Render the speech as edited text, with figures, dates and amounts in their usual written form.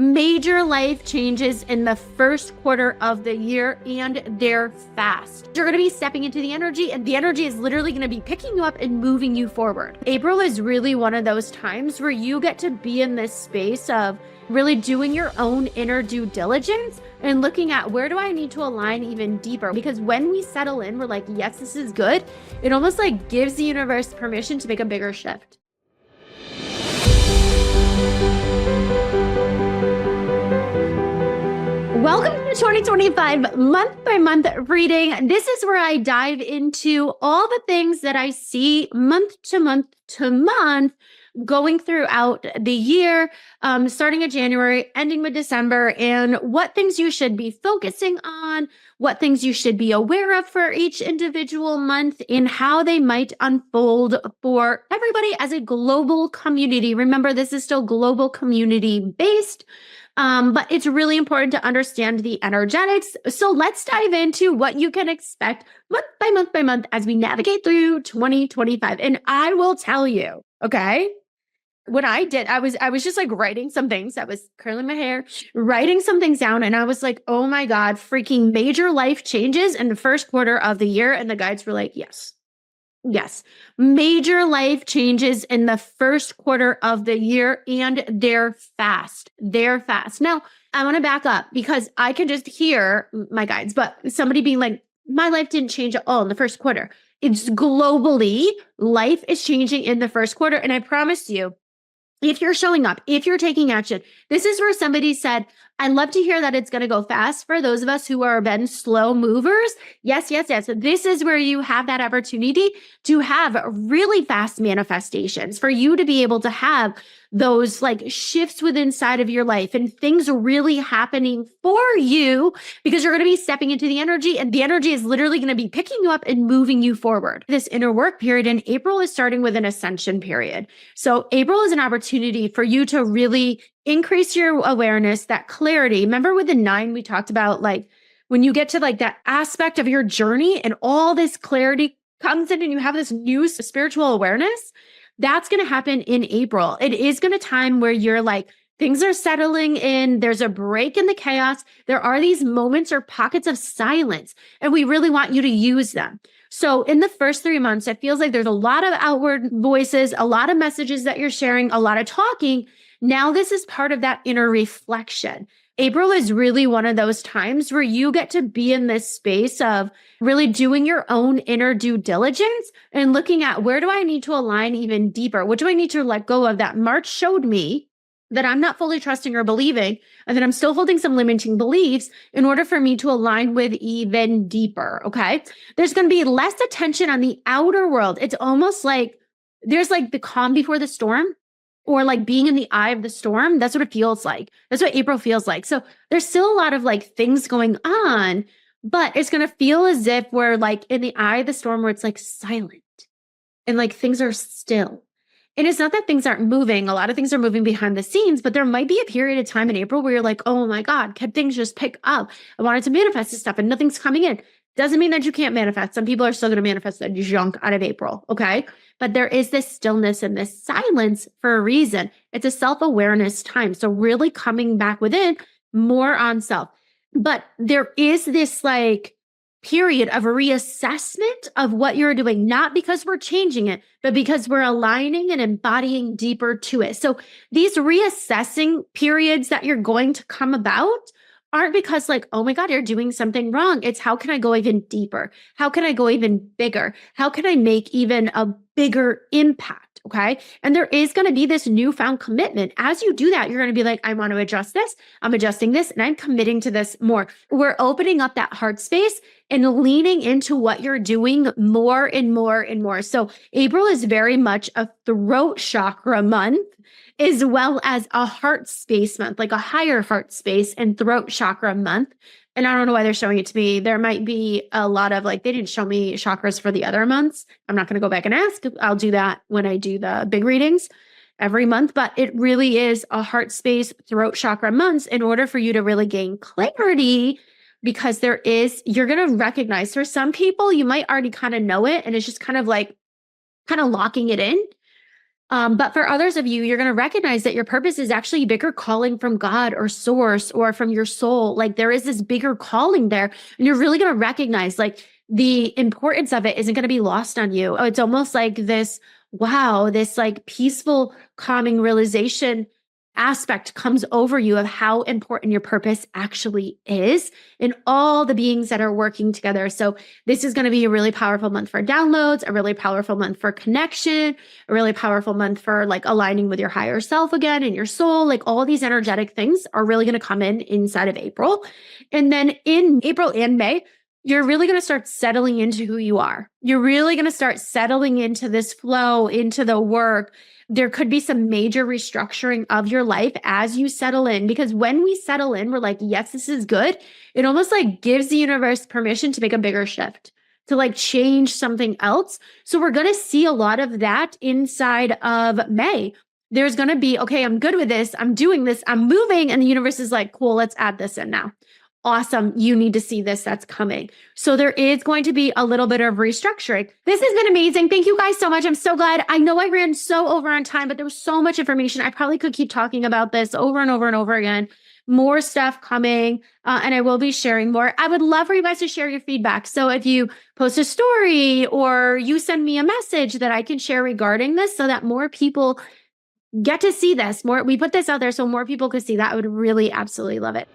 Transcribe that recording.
major life changes in the first quarter of the year, and they're fast. You're going to be stepping into the energy, and the energy is literally going to be picking you up and moving you forward. April is really one of those times where you get to be in this space of really doing your own inner due diligence and looking at where do I need to align even deeper? Because when we settle in, we're like, yes, this is good. It almost like gives the universe permission to make a bigger shift. Welcome to the 2025 month-by-month reading. This is where I dive into all the things that I see month to month going throughout the year, starting at January, ending with December, and what things you should be focusing on, what things you should be aware of for each individual month, and how they might unfold for everybody as a global community. Remember, this is still global community based. But it's really important to understand the energetics. So let's dive into what you can expect month by month as we navigate through 2025. And I will tell you, okay, what I did, I was just like writing some things. I was curling my hair, writing some things down. And I was like, oh my God, freaking major life changes in the first quarter of the year. And the guides were like, yes. Yes, major life changes in the first quarter of the year, and they're fast. They're fast. Now, I want to back up because I can just hear my guides, but somebody being like, my life didn't change at all in the first quarter. It's globally, life is changing in the first quarter. And I promise you, if you're showing up, if you're taking action, this is where somebody said, I love to hear that it's going to go fast for those of us who are been slow movers. Yes. This is where you have that opportunity to have really fast manifestations, for you to be able to have those like shifts within inside of your life and things really happening for you, because you're going to be stepping into the energy, and the energy is literally going to be picking you up and moving you forward. This inner work period in April is starting with an ascension period. So April is an opportunity for you to really increase your awareness, that clarity. Remember with the 9, we talked about like when you get to like that aspect of your journey and all this clarity comes in and you have this new spiritual awareness, that's going to happen in April. It is going to time where you're like, things are settling in. There's a break in the chaos. There are these moments or pockets of silence, and we really want you to use them. So in the first 3 months, it feels like there's a lot of outward voices, a lot of messages that you're sharing, a lot of talking. Now this is part of that inner reflection. April is really one of those times where you get to be in this space of really doing your own inner due diligence and looking at where do I need to align even deeper? What do I need to let go of? That March showed me that I'm not fully trusting or believing, and that I'm still holding some limiting beliefs in order for me to align with even deeper, okay? There's going to be less attention on the outer world. It's almost like there's like the calm before the storm, or like being in the eye of the storm. That's what it feels like. That's what April feels like. So there's still a lot of like things going on, but it's going to feel as if we're like in the eye of the storm where it's like silent and like things are still. And it's not that things aren't moving. A lot of things are moving behind the scenes, but there might be a period of time in April where you're like, oh my God, can things just pick up? I wanted to manifest this stuff and nothing's coming in. Doesn't mean that you can't manifest. Some people are still going to manifest that junk out of April, okay? But there is this stillness and this silence for a reason. It's a self-awareness time. So really coming back within, more on self. But there is this like period of reassessment of what you're doing, not because we're changing it, but because we're aligning and embodying deeper to it. So these reassessing periods that you're going to come about aren't because like, oh my God, you're doing something wrong. It's how can I go even deeper? How can I go even bigger? How can I make even a bigger impact? Okay. And there is going to be this newfound commitment. As you do that, you're going to be like, I want to adjust this. I'm adjusting this and I'm committing to this more. We're opening up that heart space and leaning into what you're doing more and more and more. So April is very much a throat chakra month, as well as a heart space month, like a higher heart space and throat chakra month. And I don't know why they're showing it to me. There might be a lot of like, they didn't show me chakras for the other months. I'm not going to go back and ask. I'll do that when I do the big readings every month. But it really is a heart space, throat chakra months in order for you to really gain clarity, because you're going to recognize for some people, you might already kind of know it. And it's just kind of locking it in. But for others of you, you're going to recognize that your purpose is actually a bigger calling from God or source or from your soul. Like there is this bigger calling there. And you're really going to recognize like the importance of it isn't going to be lost on you. It's almost like this, wow, this like peaceful, calming realization aspect comes over you of how important your purpose actually is and all the beings that are working together. So this is going to be a really powerful month for downloads, a really powerful month for connection, a really powerful month for like aligning with your higher self again and your soul. Like all these energetic things are really going to come in inside of April. And then in April and May, you're really going to start settling into who you are. You're really going to start settling into this flow, into the work. There could be some major restructuring of your life as you settle in, because when we settle in, we're like, yes, this is good. It almost like gives the universe permission to make a bigger shift, to like change something else. So we're going to see a lot of that inside of May. There's going to be, okay, I'm good with this. I'm doing this. I'm moving. And the universe is like, cool, let's add this in now. Awesome. You need to see this. That's coming. So there is going to be a little bit of restructuring. This has been amazing. Thank you guys so much. I'm so glad. I know I ran so over on time, but there was so much information. I probably could keep talking about this over and over and over again. More stuff coming, and I will be sharing more. I would love for you guys to share your feedback. So if you post a story or you send me a message that I can share regarding this so that more people get to see this, we put this out there so more people could see that, I would really absolutely love it.